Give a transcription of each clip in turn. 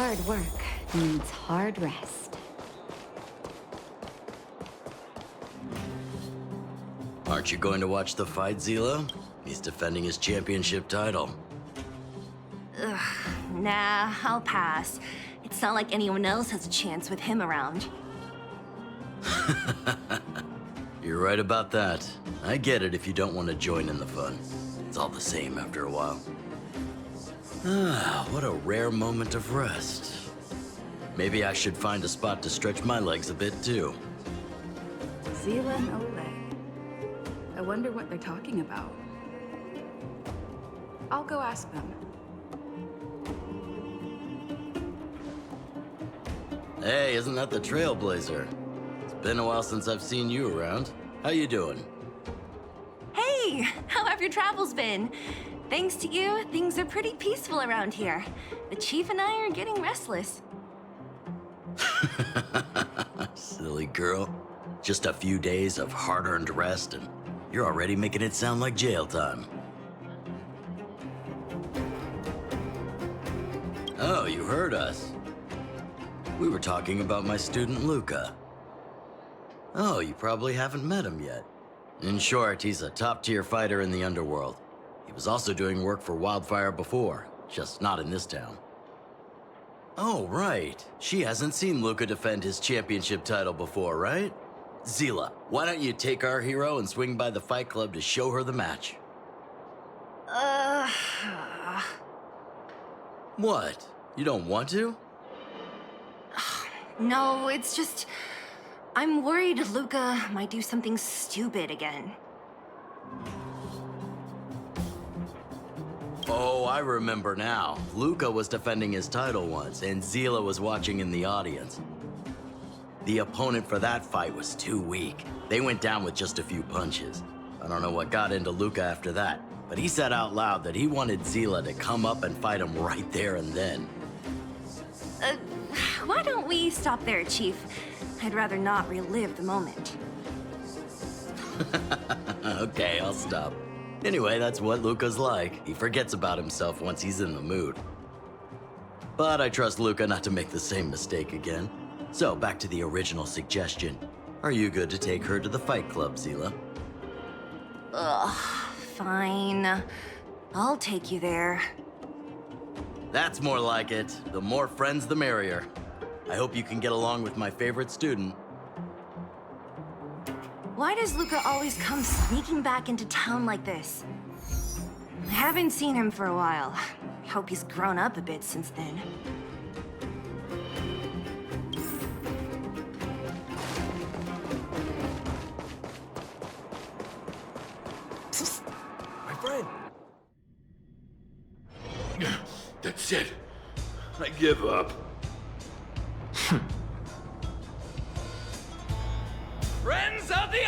Hard work needs hard rest. Aren't you going to watch the fight, Zila? He's defending his championship title. Ugh, nah, I'll pass. It's not like anyone else has a chance with him around. You're right about that. I get it if you don't want to join in the fun. It's all the same after a while. Ah, what a rare moment of rest. Maybe I should find a spot to stretch my legs a bit too. Zila and Oleg. I wonder what they're talking about. I'll go ask them. Hey, isn't that the Trailblazer? It's been a while since I've seen you around. How you doing? Hey, how have your travels been? Thanks to you, things are pretty peaceful around here. The Chief and I are getting restless. Silly girl. Just a few days of hard-earned rest and you're already making it sound like jail time. Oh, you heard us. We were talking about my student Luka. Oh, you probably haven't met him yet. In short, he's a top-tier fighter in the underworld. He was also doing work for Wildfire before, just not in this town. Oh, right. She hasn't seen Luka defend his championship title before, right? Zila, why don't you take our hero and swing by the fight club to show her the match? What? You don't want to? No, it's just... I'm worried Luka might do something stupid again. Oh, I remember now. Luka was defending his title once, and Zila was watching in the audience. The opponent for that fight was too weak. They went down with just a few punches. I don't know what got into Luka after that, but he said out loud that he wanted Zila to come up and fight him right there and then. Why don't we stop there, Chief? I'd rather not relive the moment. Okay, I'll stop. Anyway, that's what Luka's like. He forgets about himself once he's in the mood. But I trust Luka not to make the same mistake again. So, back to the original suggestion. Are you good to take her to the fight club, Zila? Ugh, fine. I'll take you there. That's more like it. The more friends, the merrier. I hope you can get along with my favorite student. Why does Luka always come sneaking back into town like this? I haven't seen him for a while. I hope he's grown up a bit since then. My friend. That's it. I give up. Friends of the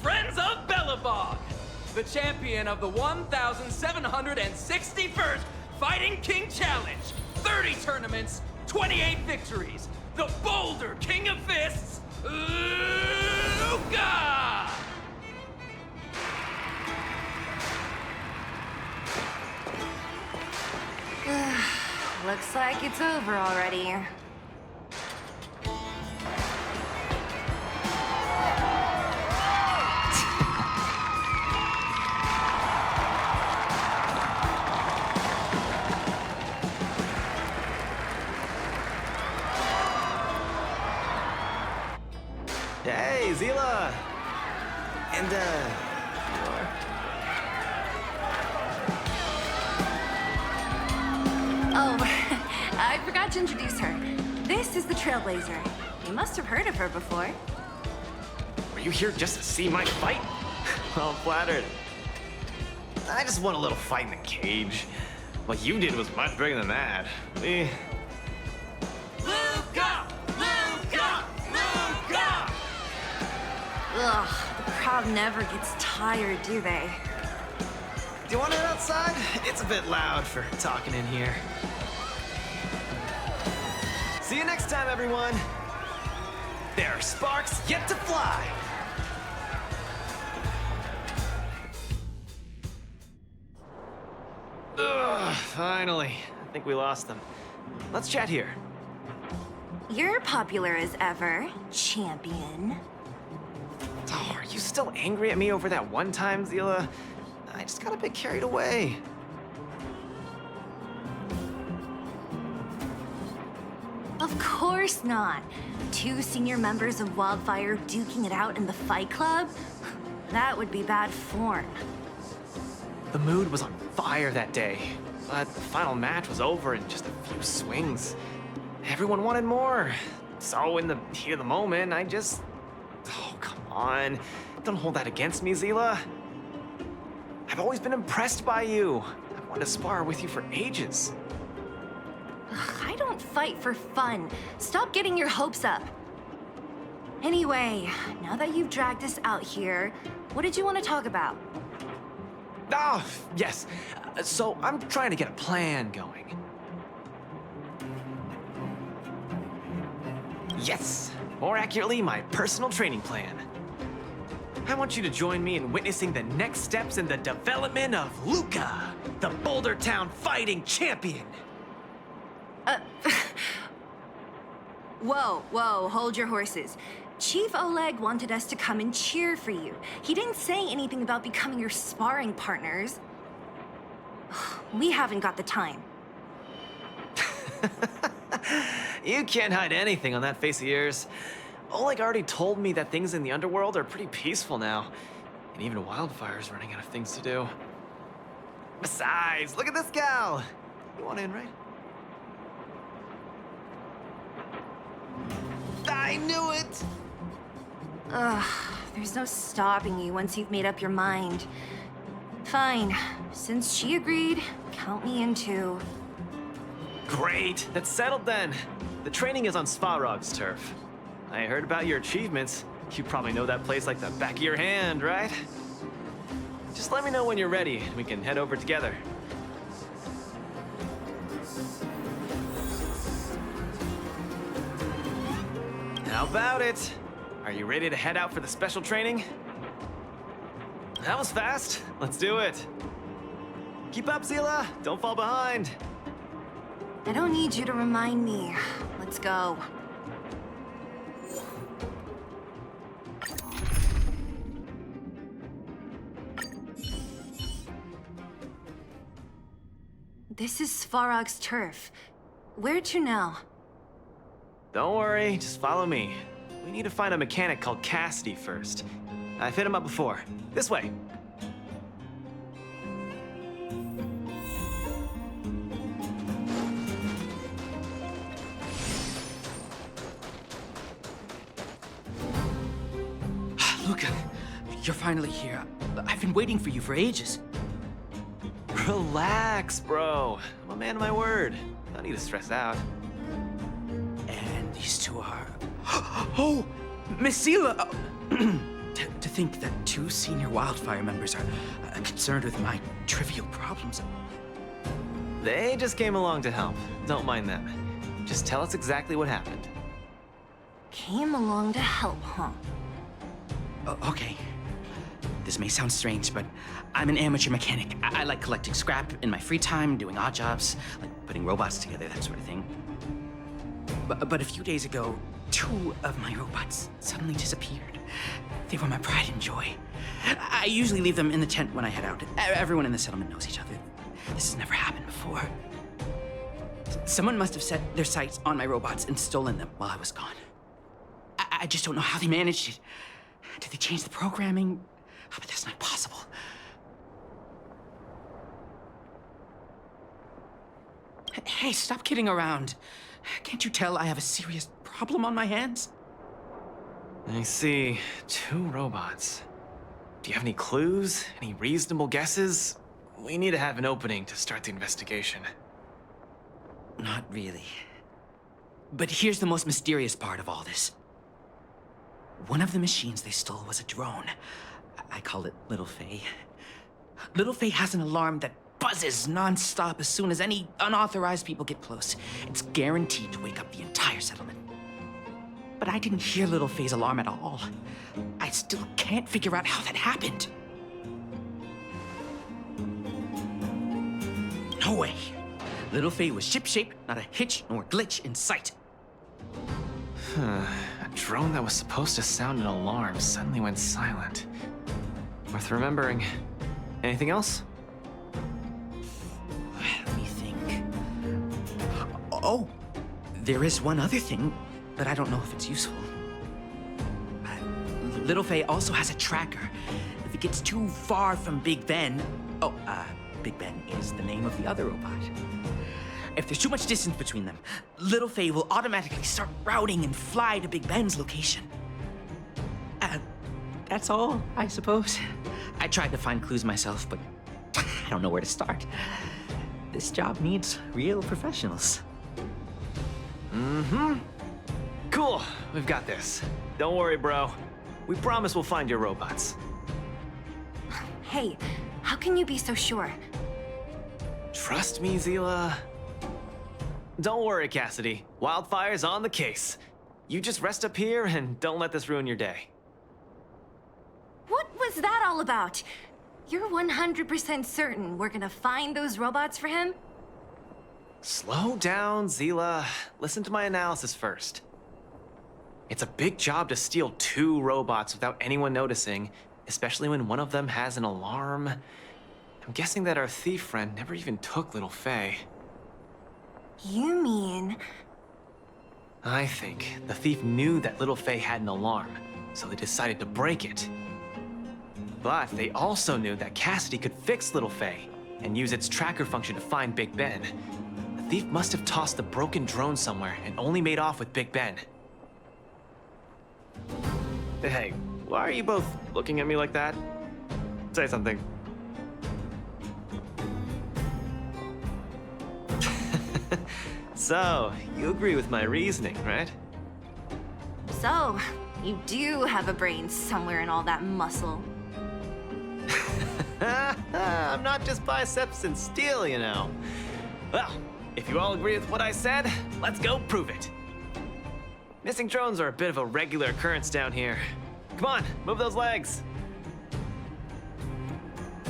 Friends of Bellabog, the champion of the 1,761st Fighting King Challenge, 30 tournaments, 28 victories, the Boulder King of Fists, Luka! Looks like it's over already. Hey, Zila! And, Oh, I forgot to introduce her. This is the Trailblazer. You must have heard of her before. Were you here just to see my fight? Well, flattered. I just want a little fight in the cage. What you did was much bigger than that. Luka! Luka! Luka! Ugh, the crowd never gets tired, do they? Do you want it outside? It's a bit loud for talking in here. See you next time, everyone. There are sparks yet to fly. Ugh, finally. think we lost them. Let's chat here. You're popular as ever, champion. Oh, are you still angry at me over that one time, Zila? I just got a bit carried away. Of course not. 2 senior members of Wildfire duking it out in the Fight Club? That would be bad form. The mood was on fire that day, but the final match was over in just a few swings. Everyone wanted more. So in the heat of the moment, I just... Oh, come on. Don't hold that against me, Zila. I've always been impressed by you. I've wanted to spar with you for ages. I don't fight for fun. Stop getting your hopes up. Anyway, now that you've dragged us out here, what did you want to talk about? Oh, yes. So I'm trying to get a plan going. Yes, more accurately, my personal training plan. I want you to join me in witnessing the next steps in the development of Luka, the Boulder Town fighting champion. Whoa, hold your horses. Chief Oleg wanted us to come and cheer for you. He didn't say anything about becoming your sparring partners. We haven't got the time. You can't hide anything on that face of yours. Oleg already told me that things in the underworld are pretty peaceful now. And even Wildfire's running out of things to do. Besides, look at this gal. You want in, right? I knew it! There's no stopping you once you've made up your mind. Fine. Since she agreed, count me in too. Great, that's settled then. The training is on Svarog's turf. I heard about your achievements. You probably know that place like the back of your hand, right? Just let me know when you're ready, and we can head over together. How about it? Are you ready to head out for the special training? That was fast. Let's do it. Keep up, Zila. Don't fall behind. I don't need you to remind me. Let's go. This is Svarog's turf. Where to now? Don't worry, just follow me. We need to find a mechanic called Cassidy first. I've hit him up before. This way. Luka, you're finally here. I've been waiting for you for ages. Relax, bro. I'm a man of my word. No need to stress out. And these two are... Oh, Miss Zila! To think that 2 senior Wildfire members are concerned with my trivial problems. They just came along to help. Don't mind them. Just tell us exactly what happened. Came along to help, huh? Okay. This may sound strange, but I'm an amateur mechanic. I like collecting scrap in my free time, doing odd jobs, like putting robots together, that sort of thing. But a few days ago, 2 of my robots suddenly disappeared. They were my pride and joy. I usually leave them in the tent when I head out. Everyone in the settlement knows each other. This has never happened before. Someone must have set their sights on my robots and stolen them while I was gone. I just don't know how they managed it. Did they change the programming? Oh, but that's not possible. Hey, stop kidding around. Can't you tell I have a serious problem on my hands? I see. 2 robots. Do you have any clues? Any reasonable guesses? We need to have an opening to start the investigation. Not really. But here's the most mysterious part of all this. One of the machines they stole was a drone. I call it Little Faye. Little Faye has an alarm that buzzes non-stop as soon as any unauthorized people get close. It's guaranteed to wake up the entire settlement. But I didn't hear Little Faye's alarm at all. I still can't figure out how that happened. No way. Little Faye was shipshape, not a hitch nor glitch in sight. A drone that was supposed to sound an alarm suddenly went silent. Worth remembering. Anything else? Let me think. Oh, there is one other thing, but I don't know if it's useful. Little Faye also has a tracker. If it gets too far from Big Ben... Big Ben is the name of the other robot. If there's too much distance between them, Little Faye will automatically start routing and fly to Big Ben's location. That's all, I suppose. I tried to find clues myself, but I don't know where to start. This job needs real professionals. Cool, we've got this. Don't worry, bro. We promise we'll find your robots. Hey, how can you be so sure? Trust me, Zila. Don't worry, Cassidy. Wildfire's on the case. You just rest up here and don't let this ruin your day. What was that all about? You're 100% certain we're gonna find those robots for him? Slow down, Zila. Listen to my analysis first. It's a big job to steal 2 robots without anyone noticing, especially when one of them has an alarm. I'm guessing that our thief friend never even took Little Faye. You mean... I think the thief knew that Little Faye had an alarm, so they decided to break it. But they also knew that Cassidy could fix Little Faye and use its tracker function to find Big Ben. The thief must have tossed the broken drone somewhere and only made off with Big Ben. Hey, why are you both looking at me like that? Say something. So, you agree with my reasoning, right? So, you do have a brain somewhere in all that muscle. I'm not just biceps and steel, you know. Well, if you all agree with what I said, let's go prove it. Missing drones are a bit of a regular occurrence down here. Come on, move those legs.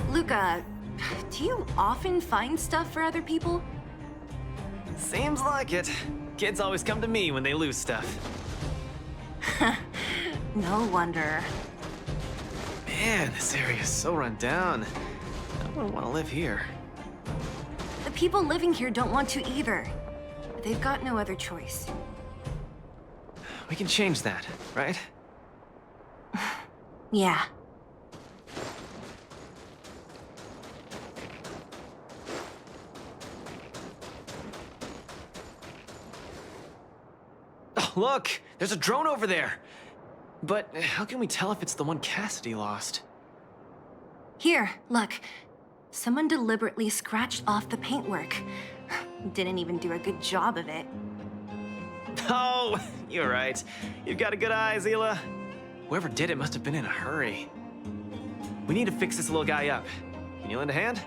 Luka, do you often find stuff for other people? Seems like it. Kids always come to me when they lose stuff. No wonder. Man, this area is so run down. I wouldn't want to live here. The people living here don't want to either. They've got no other choice. We can change that, right? Yeah. Oh, look! There's a drone over there! But how can we tell if it's the one Cassidy lost? Here, look. Someone deliberately scratched off the paintwork. Didn't even do a good job of it. Oh, you're right. You've got a good eye, Zila. Whoever did it must have been in a hurry. We need to fix this little guy up. Can you lend a hand?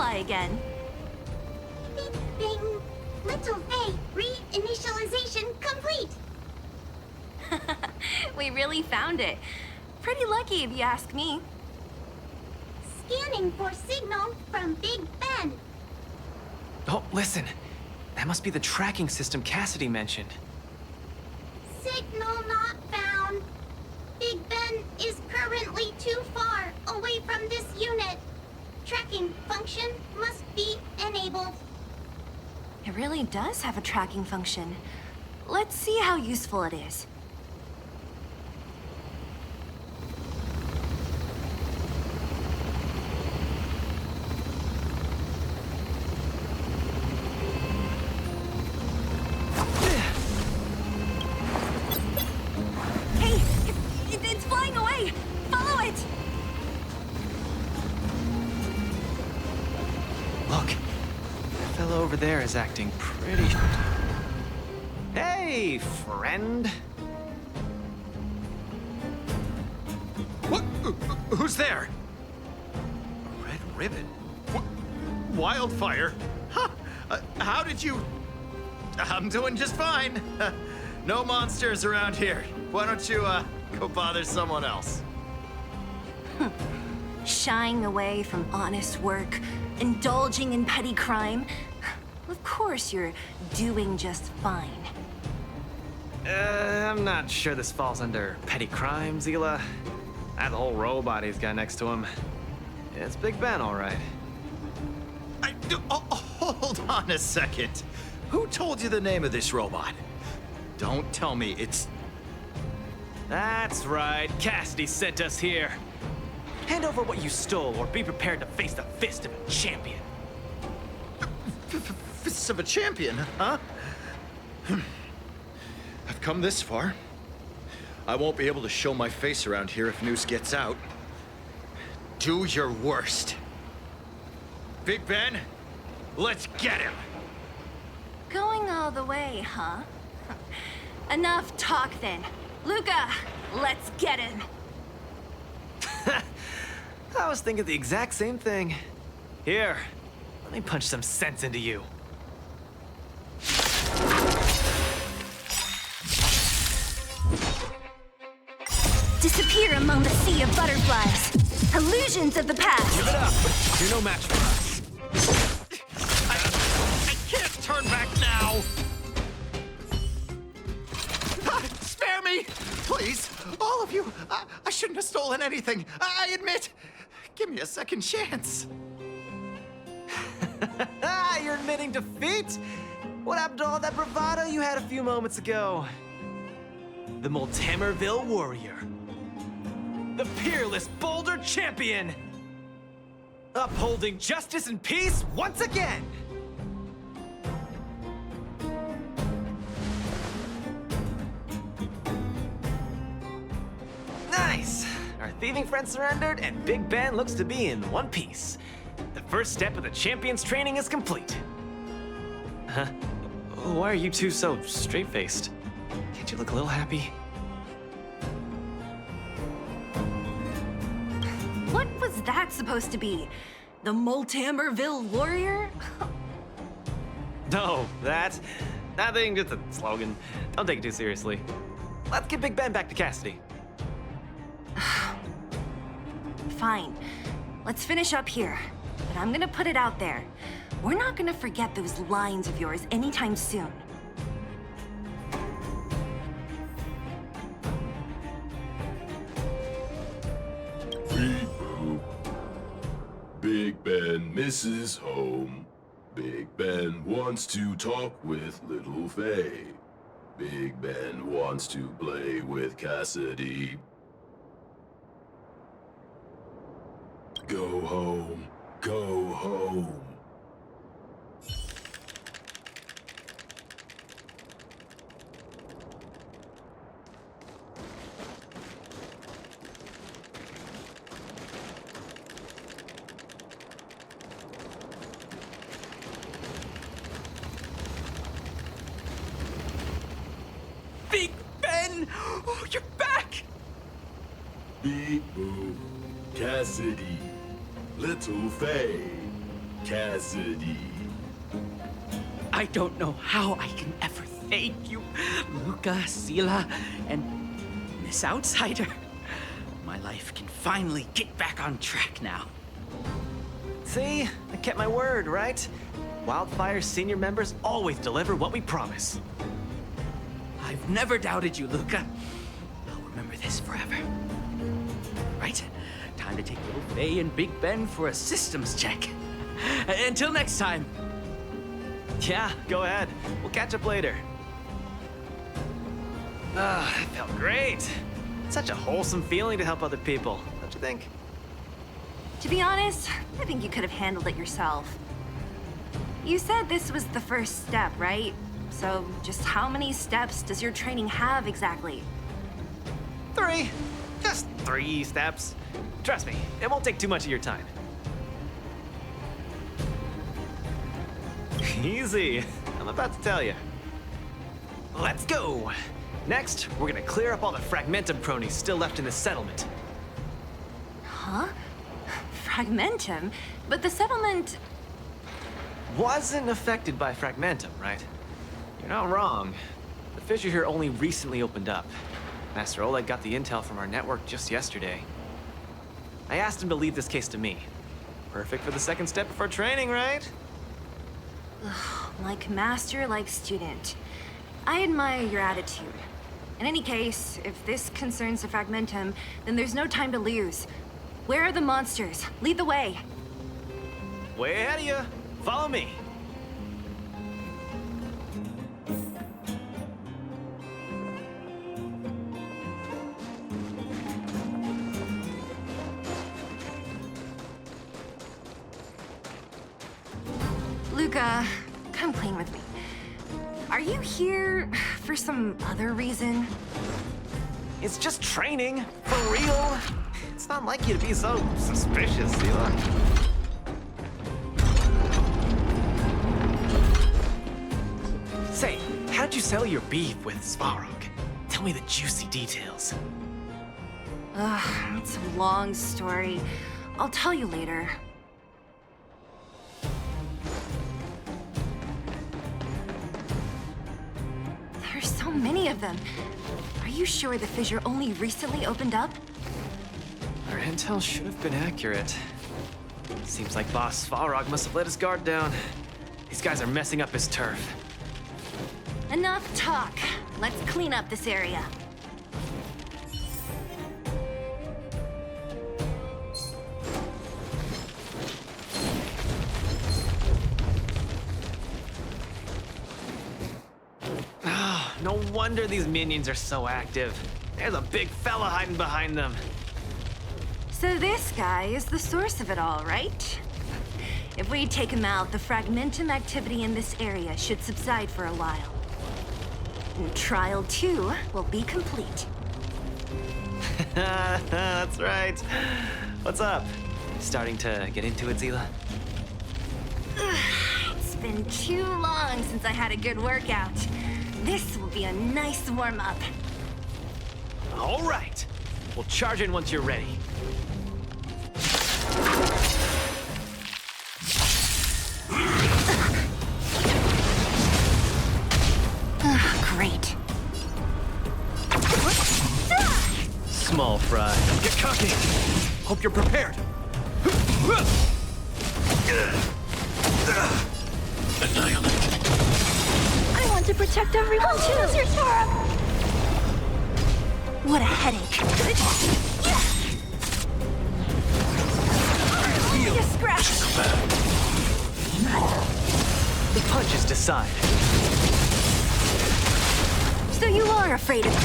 Again. Bing, bing. Little Faye, reinitialization complete. We really found it. Pretty lucky if you ask me. Scanning for signal from Big Ben. Oh, listen. That must be the tracking system Cassidy mentioned. Signal not found. Big Ben is currently too far away from this unit. Tracking function must be enabled. It really does have a tracking function. let's see how useful it is. Hey, it's flying away! Follow it! Look, that fellow over there is acting pretty... Hey, friend. What? Who's there? A red ribbon? What? Wildfire? Huh? How did you... I'm doing just fine. No monsters around here. Why don't you, go bother someone else? Shying away from honest work, indulging in petty crime. Of course you're doing just fine. I'm not sure this falls under petty crime, Zila. That whole robot he's got next to him. It's Big Ben, all right. Hold on a second. Who told you the name of this robot? Don't tell me it's... That's right. Cassidy sent us here. Hand over what you stole, or be prepared to face the fist of a champion. Fists of a champion, huh? I've come this far. I won't be able to show my face around here if news gets out. Do your worst. Big Ben, let's get him! Going all the way, huh? Enough talk then. Luka, let's get him. I was thinking the exact same thing. Here, let me punch some sense into you. Disappear among the sea of butterflies. Illusions of the past. Give it up. You're no match for us. I can't turn back now! Spare me! Please, all of you! I shouldn't have stolen anything. I admit. Give me a second chance. You're admitting defeat? What happened to all that bravado you had a few moments ago? The Multamerville Warrior. The peerless Boulder Champion. Upholding justice and peace once again. Nice. Our thieving friend surrendered, and Big Ben looks to be in one piece. The first step of the champion's training is complete. Huh? Why are you two so straight-faced? Can't you look a little happy? What was that supposed to be? The Multamerville Warrior? No, that's nothing, just a slogan. Don't take it too seriously. Let's get Big Ben back to Cassidy. Fine. Let's finish up here. But I'm gonna put it out there. We're not gonna forget those lines of yours anytime soon. Reboot. Big Ben misses home. Big Ben wants to talk with Little Faye. Big Ben wants to play with Cassidy. Go home. Go home. Big Ben! Oh, you're back! Beep boop. Cassidy. Little Faye. Cassidy. I don't know how I can ever thank you, Luka, Sila, and Miss Outsider. My life can finally get back on track now. See? I kept my word, right? Wildfire's senior members always deliver what we promise. I've never doubted you, Luka. I'll remember this forever. Right? Time to take little Faye and Big Ben for a systems check. Until next time. Yeah, go ahead. We'll catch up later. Ah, it felt great. Such a wholesome feeling to help other people, don't you think? To be honest, I think you could have handled it yourself. You said this was the first step, right? So just how many steps does your training have exactly? 3. Just 3 steps. Trust me, it won't take too much of your time. Easy. I'm about to tell you. Let's go. Next, we're gonna clear up all the Fragmentum cronies still left in the settlement. Huh? Fragmentum? But the settlement... Wasn't affected by Fragmentum, right? You're not wrong. The fissure here only recently opened up. Master Oleg got the intel from our network just yesterday. I asked him to leave this case to me. Perfect for the second step of our training, right? Like master, like student. I admire your attitude. In any case, if this concerns the Fragmentum, then there's no time to lose. Where are the monsters? Lead the way. Way ahead of you. Follow me. Luka, come clean with me. Are you here for some other reason? It's just training, for real. It's not like you to be so suspicious, Zila. Say, how did you settle your beef with Svarog? Tell me the juicy details. It's a long story. I'll tell you later. There's so many of them. Are you sure the fissure only recently opened up? Our intel should have been accurate. Seems like Boss Svarog must have let his guard down. These guys are messing up his turf. Enough talk. Let's clean up this area. No wonder these minions are so active. There's a big fella hiding behind them. So this guy is the source of it all, right? If we take him out, the Fragmentum activity in this area should subside for a while. And Trial 2 will be complete. That's right. What's up? Starting to get into it, Zila? It's been too long since I had a good workout. This will be a nice warm-up. All right. We'll charge in once you're ready. Great. Small fry. Get cocky. Hope you're prepared. Annihilate. I want to protect everyone too. Your Tara. What a headache. Heal. You scratch. The punches decide. So you are afraid of me.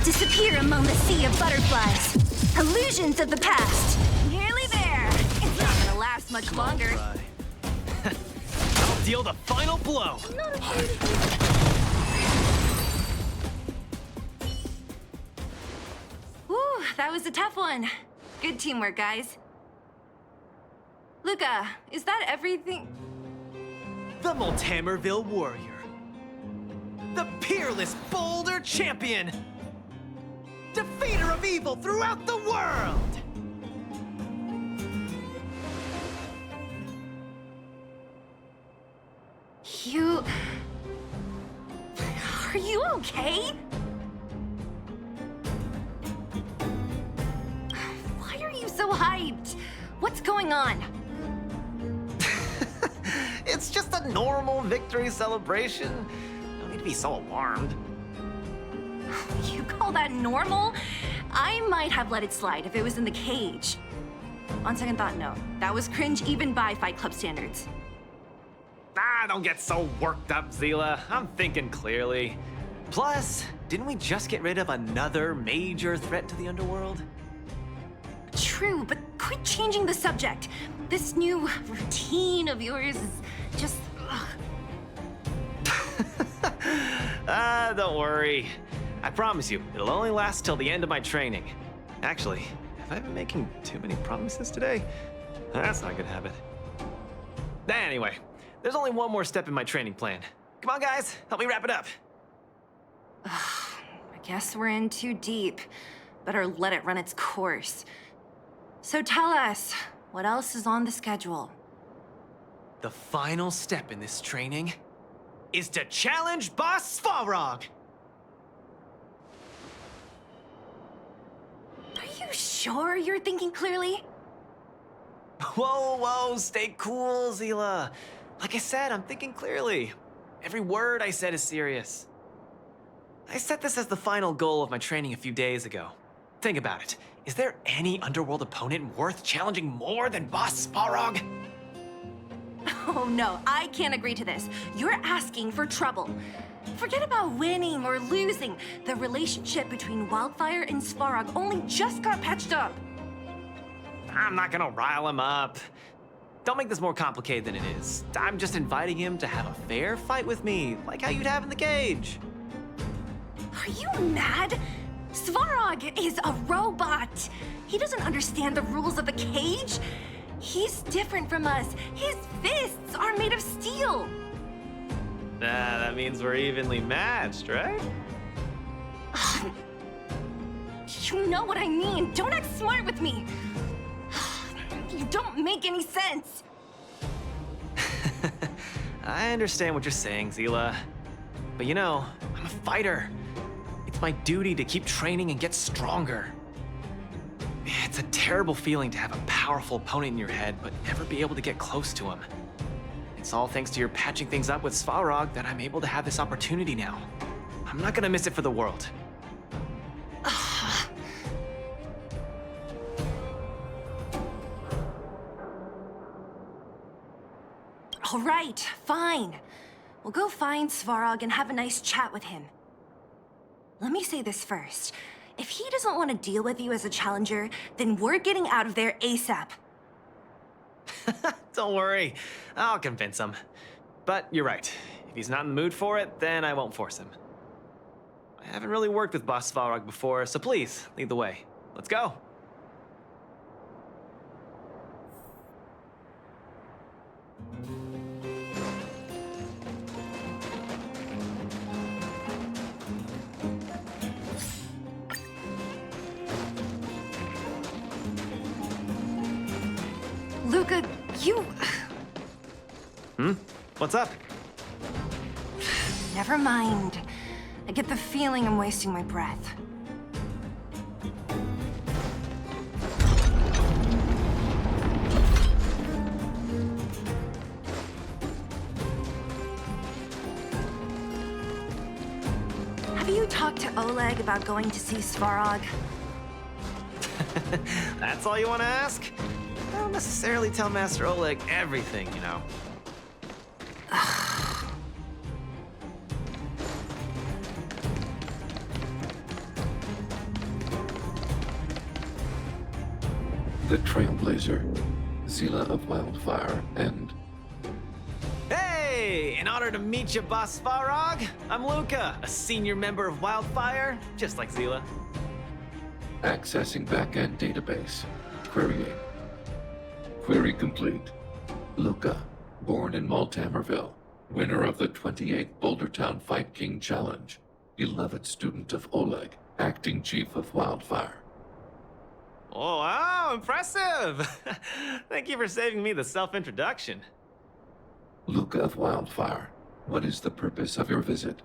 Disappear among the sea of butterflies. Illusions of the past. Nearly there. It's not gonna last much longer. I'll deal the final blow. Whew, that was a tough one. Good teamwork, guys. Luka, is that everything? The Multamerville Warrior. The peerless Boulder Champion. Defeater of evil throughout the world. You... Are you okay? Why are you so hyped? What's going on? It's just a normal victory celebration. No need to be so alarmed. You call that normal? I might have let it slide if it was in the cage. On second thought, no. That was cringe even by Fight Club standards. Ah, don't get so worked up, Zila. I'm thinking clearly. Plus, didn't we just get rid of another major threat to the underworld? True, but quit changing the subject. This new routine of yours is just... ugh. Don't worry. I promise you, it'll only last till the end of my training. Actually, have I been making too many promises today? That's not a good habit. Anyway, there's only one more step in my training plan. Come on, guys, help me wrap it up. I guess we're in too deep. Better let it run its course. So tell us, what else is on the schedule? The final step in this training is to challenge Boss Svarog! Are you sure you're thinking clearly? Whoa, stay cool, Zila. Like I said, I'm thinking clearly. Every word I said is serious. I set this as the final goal of my training a few days ago. Think about it. Is there any underworld opponent worth challenging more than Boss Svarog? Oh no, I can't agree to this. You're asking for trouble. Forget about winning or losing. The relationship between Wildfire and Svarog only just got patched up. I'm not gonna rile him up. Don't make this more complicated than it is. I'm just inviting him to have a fair fight with me, like how you'd have in the cage. Are you mad? Svarog is a robot. He doesn't understand the rules of the cage. He's different from us. His fists are made of steel. That means we're evenly matched, right? You know what I mean. Don't act smart with me. You don't make any sense. I understand what you're saying, Zila. But you know, I'm a fighter. It's my duty to keep training and get stronger. It's a terrible feeling to have a powerful opponent in your head, but never be able to get close to him. It's all thanks to your patching things up with Svarog that I'm able to have this opportunity now. I'm not gonna miss it for the world. All right, fine. We'll go find Svarog and have a nice chat with him. Let me say this first. If he doesn't want to deal with you as a challenger, then we're getting out of there ASAP. Don't worry, I'll convince him. But you're right. If he's not in the mood for it, then I won't force him. I haven't really worked with Boss Svarog before, so please, lead the way. Let's go. Luka, you... What's up? Never mind. I get the feeling I'm wasting my breath. Have you talked to Oleg about going to see Svarog? That's all you want to ask? I don't necessarily tell Master Oleg everything, you know. The Trailblazer, Zila of Wildfire, and... Hey! In honor to meet you, Boss Svarog, I'm Luka, a senior member of Wildfire, just like Zila. Accessing backend database. Querying. Query complete. Luka, born in Maltamerville, winner of the 28th Bouldertown Fight King Challenge, beloved student of Oleg, acting chief of Wildfire. Oh, wow, impressive! Thank you for saving me the self-introduction. Luka of Wildfire, what is the purpose of your visit?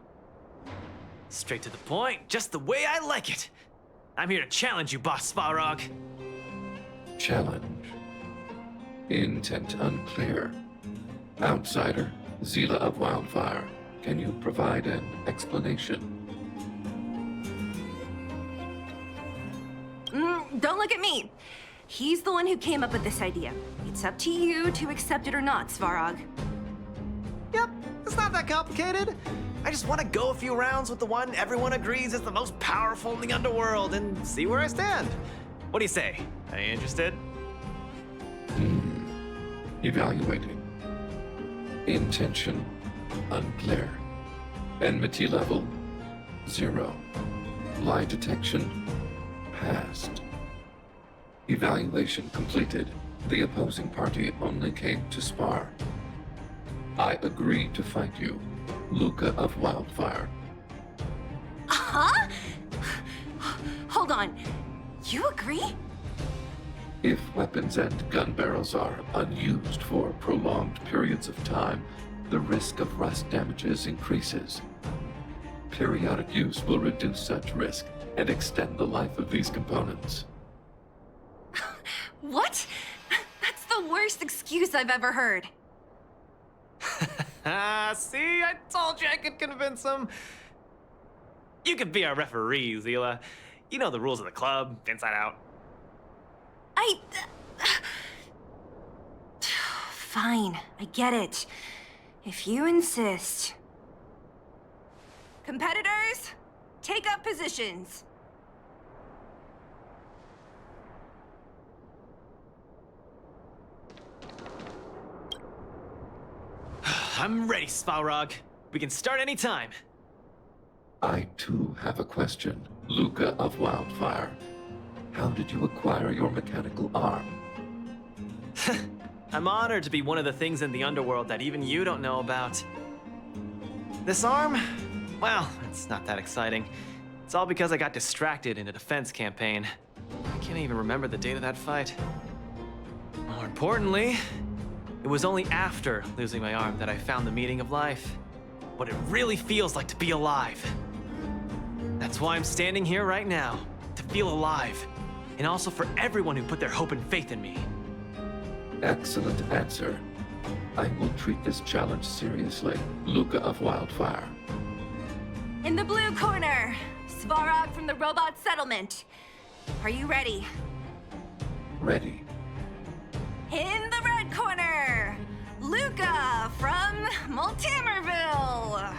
Straight to the point, just the way I like it. I'm here to challenge you, Boss Svarog. Challenge. Intent unclear. Outsider, Zila of Wildfire, can you provide an explanation? Don't look at me. He's the one who came up with this idea. It's up to you to accept it or not, Svarog. Yep, It's not that complicated. I just want to go a few rounds with the one everyone agrees is the most powerful in the underworld and see where I stand. What do you say? Are you interested? Evaluating. Intention, unclear. Enmity level, 0. Lie detection, passed. Evaluation completed. The opposing party only came to spar. I agree to fight you, Luka of Wildfire. Huh? Hold on. You agree? If weapons and gun barrels are unused for prolonged periods of time, the risk of rust damages increases. Periodic use will reduce such risk and extend the life of these components. What? That's the worst excuse I've ever heard. See, I told you I could convince him. You could be our referee, Zila. You know the rules of the club, inside out. Fine, I get it. If you insist. Competitors, take up positions. I'm ready, Svarog. We can start anytime. I too have a question, Luka of Wildfire. How did you acquire your mechanical arm? I'm honored to be one of the things in the underworld that even you don't know about. This arm? Well, it's not that exciting. It's all because I got distracted in a defense campaign. I can't even remember the date of that fight. More importantly, it was only after losing my arm that I found the meaning of life. What it really feels like to be alive. That's why I'm standing here right now, to feel alive. And also for everyone who put their hope and faith in me. Excellent answer. I will treat this challenge seriously, Luka of Wildfire. In the blue corner, Svarog from the robot settlement. Are you ready? Ready. In the red corner, Luka from Multimerville.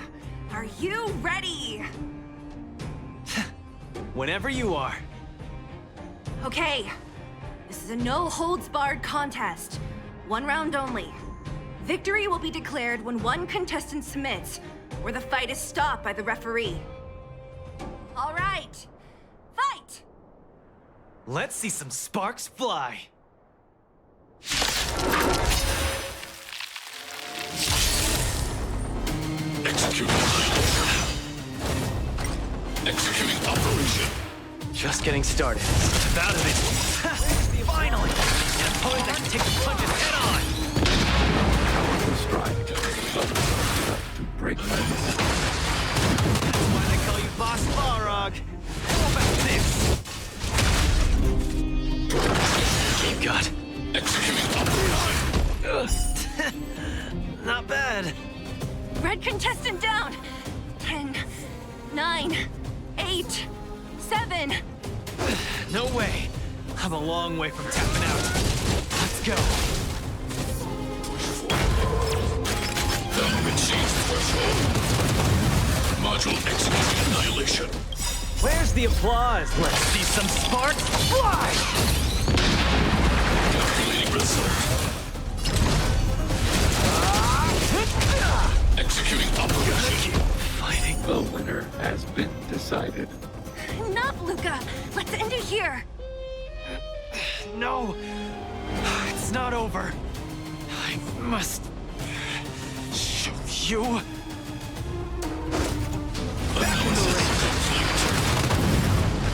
Are you ready? Whenever you are. Okay, this is a no-holds-barred contest. 1 round only. Victory will be declared when one contestant submits, or the fight is stopped by the referee. All right, fight! Let's see some sparks fly. Executing operation. Just getting started. About of it. Finally! An opponent that can take the punches head on! Strike. To break my wrist. That's why they call you Boss Balrog. How about this? You got. Executing operation. Not bad. Red contestant down! 10, 9, 8, 7. No way. I'm a long way from tapping out. Let's go. Element seized threshold. Module executing annihilation. Where's the applause? Let's see some sparks fly! Calculating result. Executing operation. Fighting. The winner has been decided. Enough, Luka! Let's end it here! No! It's not over. I must show you.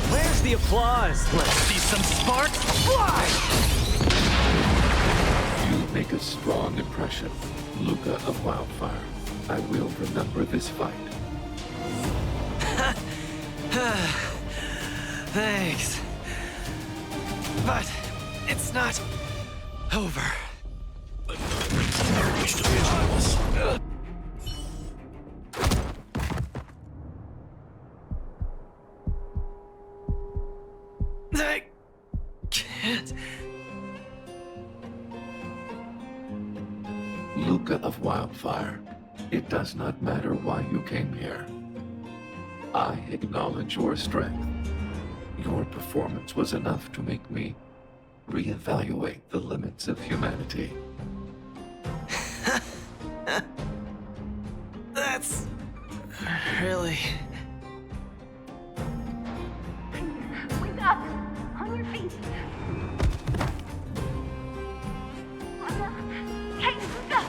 Where's the applause? Let's see some sparks fly! You make a strong impression, Luka of Wildfire. I will remember this fight. Thanks. But it's not over. I can't. Luka of Wildfire, It does not matter why you came here. I acknowledge your strength. Your performance was enough to make me reevaluate the limits of humanity. That's really... Wake up! On your feet! Luka! Hey, Luka!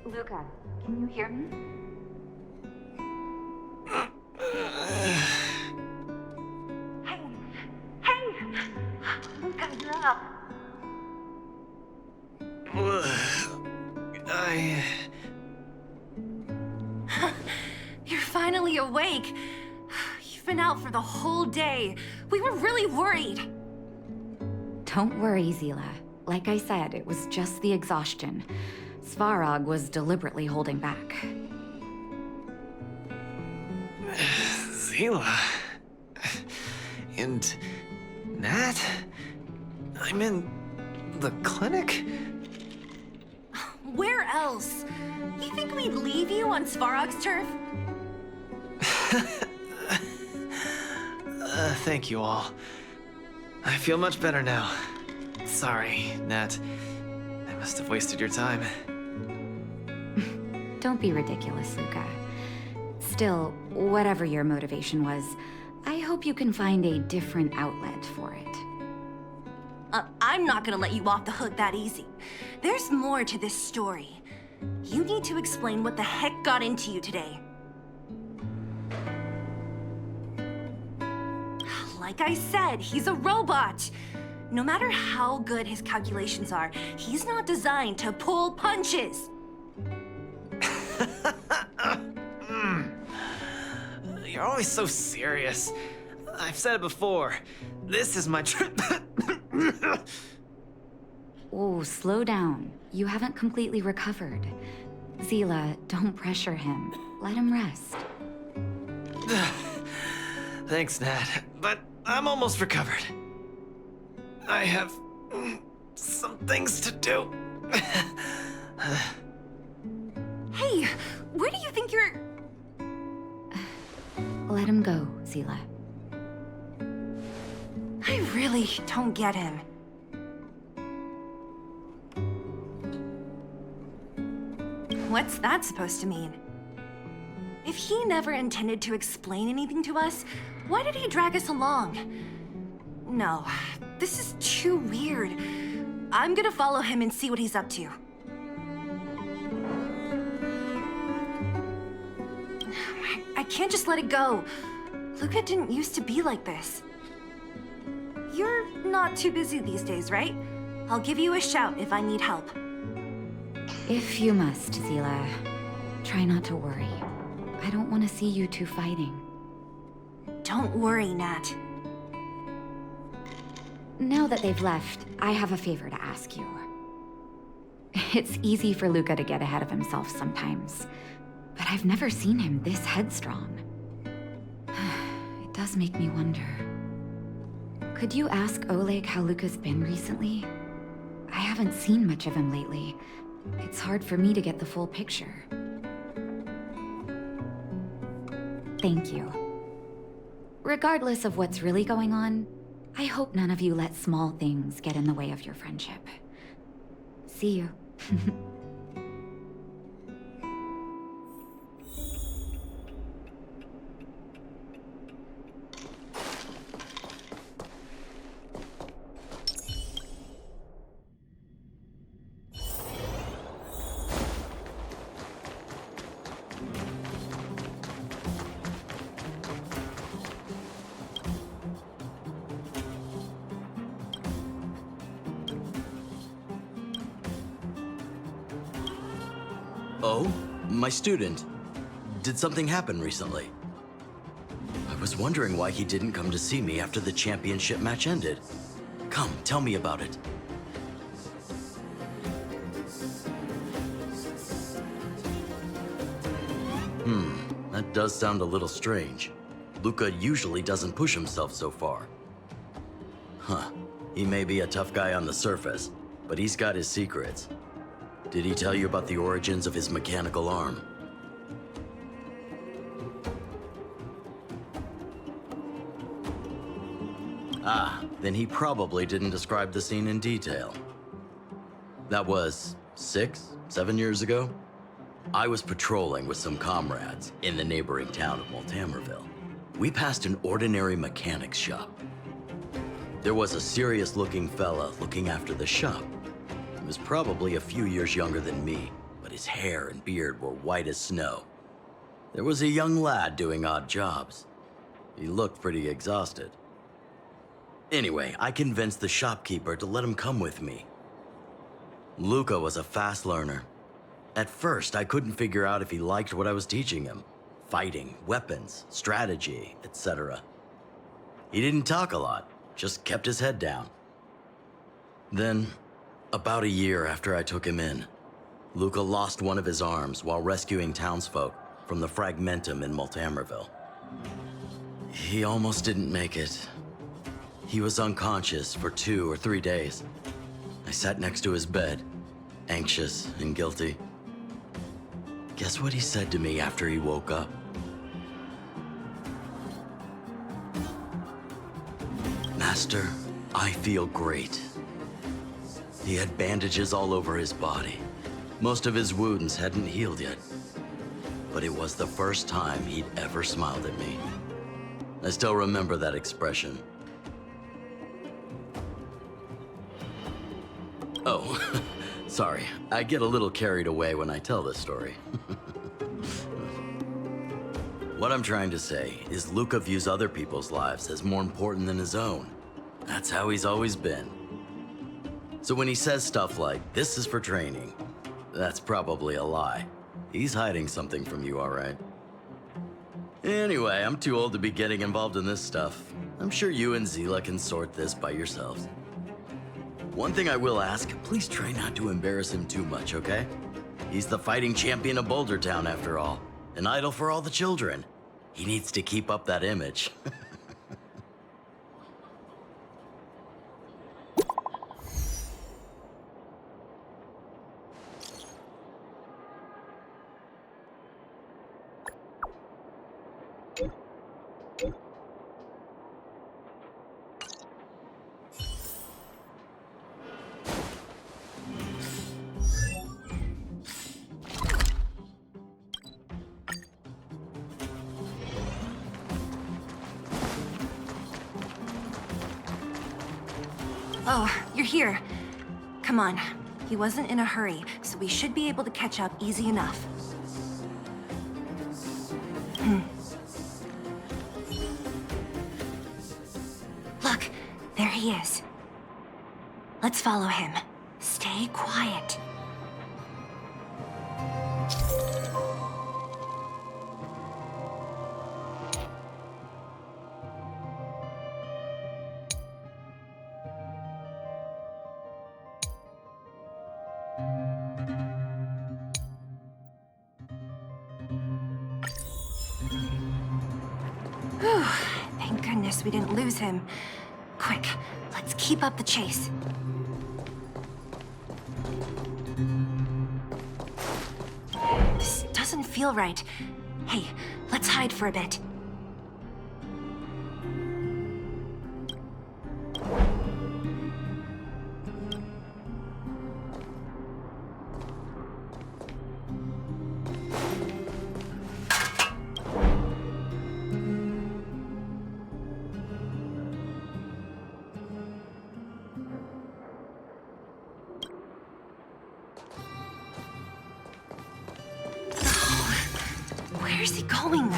Luka, can you hear me? Hey! Luka, you're up! You're finally awake. You've been out for the whole day. We were really worried. Don't worry, Zila. Like I said, it was just the exhaustion. Svarog was deliberately holding back. Zila... And... Nat? I'm in... the clinic? Where else? You think we'd leave you on Svarog's turf? Thank you all. I feel much better now. Sorry, Nat. I must have wasted your time. Don't be ridiculous, Luka. Still, whatever your motivation was, I hope you can find a different outlet for it. I'm not gonna let you off the hook that easy. There's more to this story. You need to explain what the heck got into you today. Like I said, he's a robot. No matter how good his calculations are, he's not designed to pull punches. You're always so serious. I've said it before. This is my trip. Oh, slow down. You haven't completely recovered. Zila, don't pressure him. Let him rest. Thanks, Nat, but I'm almost recovered. I have some things to do. Hey, where do you think you're... Let him go, Zila. I really don't get him. What's that supposed to mean? If he never intended to explain anything to us, why did he drag us along? No, this is too weird. I'm gonna follow him and see what he's up to. I can't just let it go. Luka didn't used to be like this. You're not too busy these days, right? I'll give you a shout if I need help. If you must, Zila. Try not to worry. I don't want to see you two fighting. Don't worry, Nat. Now that they've left, I have a favor to ask you. It's easy for Luka to get ahead of himself sometimes, but I've never seen him this headstrong. It does make me wonder. Could you ask Oleg how Luka's been recently? I haven't seen much of him lately. It's hard for me to get the full picture. Thank you. Regardless of what's really going on, I hope none of you let small things get in the way of your friendship. See you. Oh? My student. Did something happen recently? I was wondering why he didn't come to see me after the championship match ended. Come, tell me about it. That does sound a little strange. Luka usually doesn't push himself so far. Huh. He may be a tough guy on the surface, but he's got his secrets. Did he tell you about the origins of his mechanical arm? Ah, then he probably didn't describe the scene in detail. That was 6, 7 years ago. I was patrolling with some comrades in the neighboring town of Multamerville. We passed an ordinary mechanic's shop. There was a serious-looking fella looking after the shop. He was probably a few years younger than me, but his hair and beard were white as snow. There was a young lad doing odd jobs. He looked pretty exhausted. Anyway, I convinced the shopkeeper to let him come with me. Luka was a fast learner. At first, I couldn't figure out if he liked what I was teaching him. Fighting, weapons, strategy, etc. He didn't talk a lot, just kept his head down. Then, about a year after I took him in, Luka lost one of his arms while rescuing townsfolk from the Fragmentum in Multamerville. He almost didn't make it. He was unconscious for 2 or 3 days. I sat next to his bed, anxious and guilty. Guess what he said to me after he woke up? Master, I feel great. He had bandages all over his body. Most of his wounds hadn't healed yet. But it was the first time he'd ever smiled at me. I still remember that expression. Oh, sorry. I get a little carried away when I tell this story. What I'm trying to say is Luka views other people's lives as more important than his own. That's how he's always been. So when he says stuff like, "This is for training," that's probably a lie. He's hiding something from you, all right? Anyway, I'm too old to be getting involved in this stuff. I'm sure you and Zila can sort this by yourselves. One thing I will ask, please try not to embarrass him too much, okay? He's the fighting champion of Boulder Town, after all. An idol for all the children. He needs to keep up that image. Oh, you're here. Come on. He wasn't in a hurry, so we should be able to catch up easy enough. Look, there he is. Let's follow him. Stay quiet. Whew, thank goodness we didn't lose him. Quick, let's keep up the chase. This doesn't feel right. Hey, let's hide for a bit. Where's he going?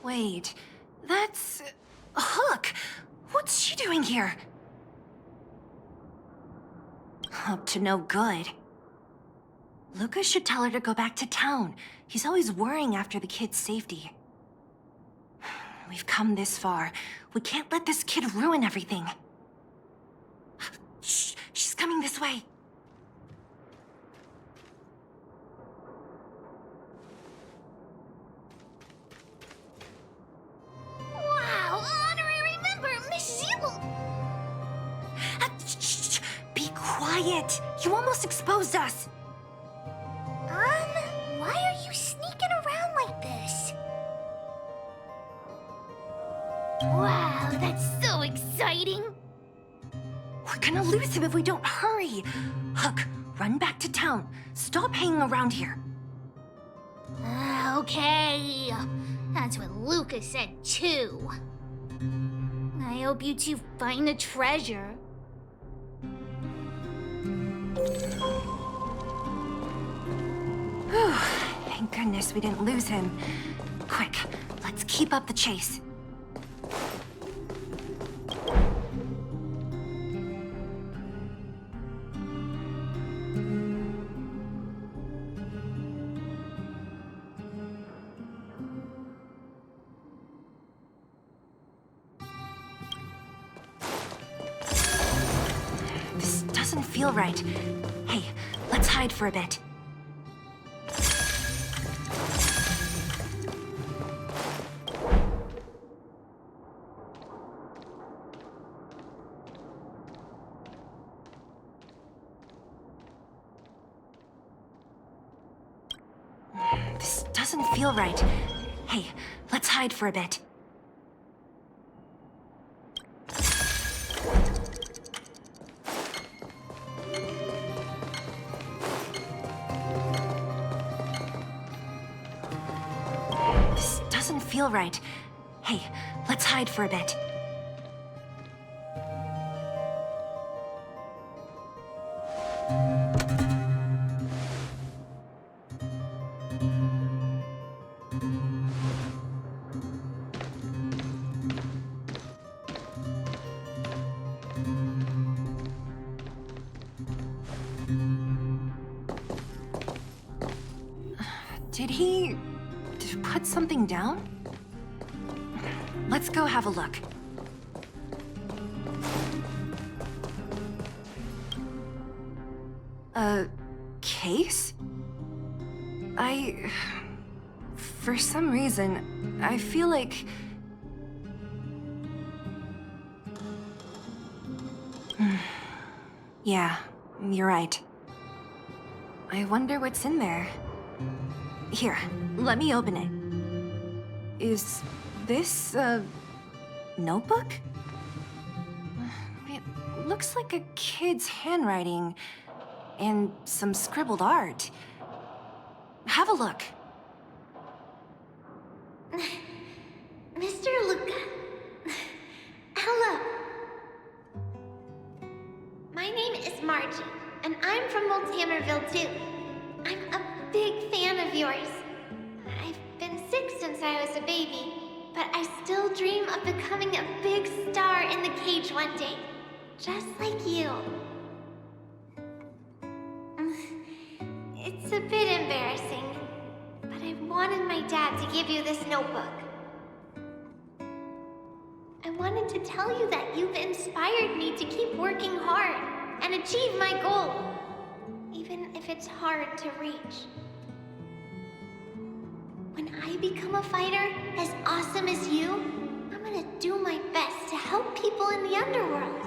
Wait, that's Hook. What's she doing here? Up to no good. Luka should tell her to go back to town. He's always worrying after the kid's safety. We've come this far. We can't let this kid ruin everything. Shh, she's coming this way. Wow, honorary member, Miss Zero. Shh, be quiet. You almost exposed us. Why are you sneaking around like this? Wow, that's so exciting. We're gonna lose him if we don't hurry. Hook, run back to town. Stop hanging around here. Okay. That's what Luka said too. I hope you two find the treasure. Whew, thank goodness we didn't lose him. Quick, let's keep up the chase. This doesn't feel right. Hey, let's hide for a bit. This doesn't feel right. Hey, let's hide for a bit. This doesn't feel right. Hey, let's hide for a bit. Did he put something down? Let's go have a look. A case? For some reason, I feel like... Yeah, you're right. I wonder what's in there. Here, let me open it. Is this a notebook? It looks like a kid's handwriting and some scribbled art. Have a look. Mr. Luka. Hello. My name is Margie, and I'm from Old Hammerville too. I'm a big fan of yours. I've been sick since I was a baby, but I still dream of becoming a big star in the cage one day, just like you. It's a bit embarrassing, but I wanted my dad to give you this notebook. I wanted to tell you that you've inspired me to keep working hard and achieve my goal, even if it's hard to reach. When I become a fighter as awesome as you, I'm gonna do my best to help people in the underworld.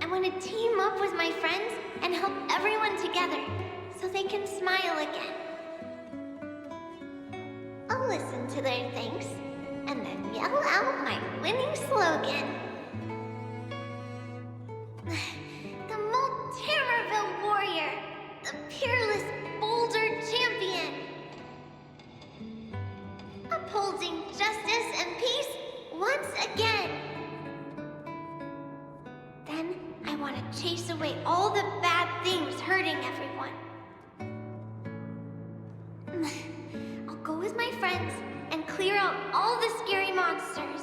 I want to team up with my friends and help everyone together so they can smile again. I'll listen to their thanks and then yell out my winning slogan. The Molterreville Warrior, the peerless Boulder Champion. Upholding justice and peace once again. Then I want to chase away all the bad things hurting everyone. I'll go with my friends and clear out all the scary monsters.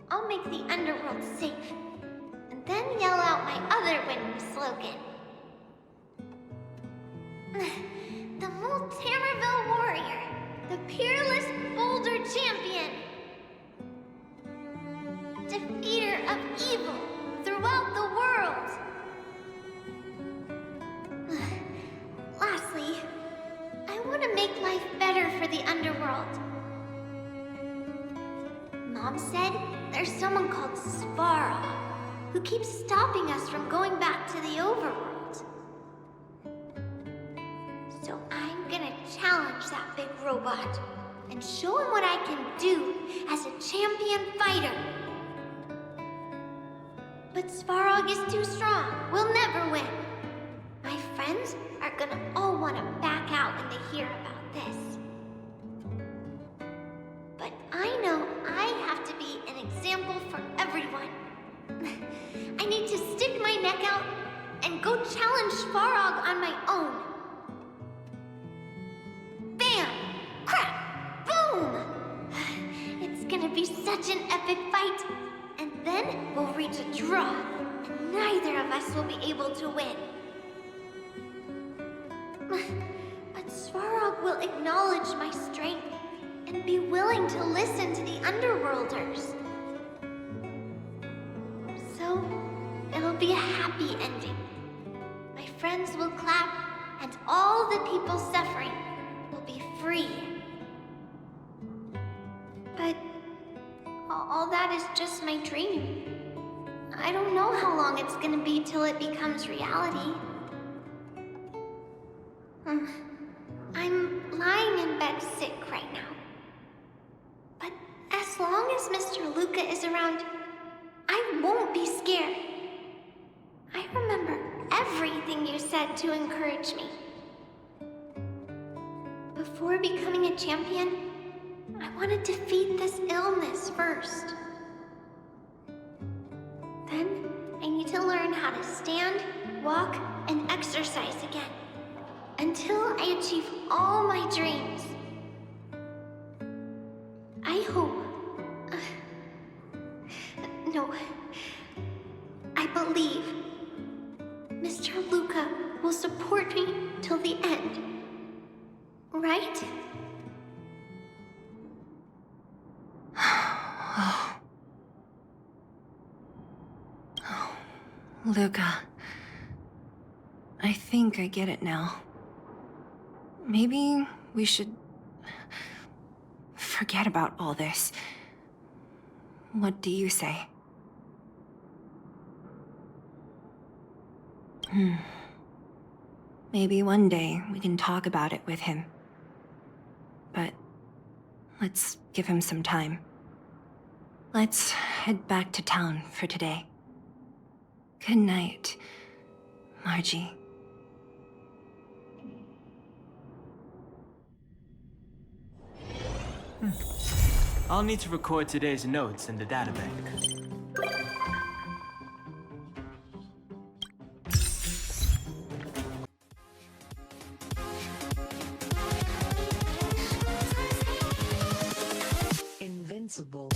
I'll make the underworld safe, and then yell out my other winning slogan. The Molterreville Warrior, the peerless boulder champion. Defeater of evil throughout the world. Lastly, I want to make life better for the underworld. Mom said there's someone called Svarog who keeps stopping us from going back to the overworld. So I'm gonna challenge that big robot and show him what I can do as a champion fighter. But Svarog is too strong. We'll never win. My friends are gonna all want to back out when they hear about this. But I know I have to be an example for everyone. I need to stick my neck out and go challenge Svarog on my own. Bam! Crack! Boom! It's gonna be such an epic fight. And then we'll reach a draw, and neither of us will be able to win. But Svarog will acknowledge my strength and be willing to listen to the Underworlders. So, it'll be a happy ending. My friends will clap, and all the people suffering will be free. But all that is just my dream. I don't know how long it's gonna be till it becomes reality. I'm lying in bed sick right now. But as long as Mr. Luka is around, I won't be scared. I remember everything you said to encourage me. Before becoming a champion, I want to defeat this illness first. Then, I need to learn how to stand, walk, and exercise again. Until I achieve all my dreams. I hope... no. I believe Mr. Luka will support me till the end. Right? Luka. I think I get it now. Maybe we should forget about all this. What do you say? Maybe one day we can talk about it with him. But let's give him some time. Let's head back to town for today. Good night, Margie. I'll need to record today's notes in the databank. Invincible.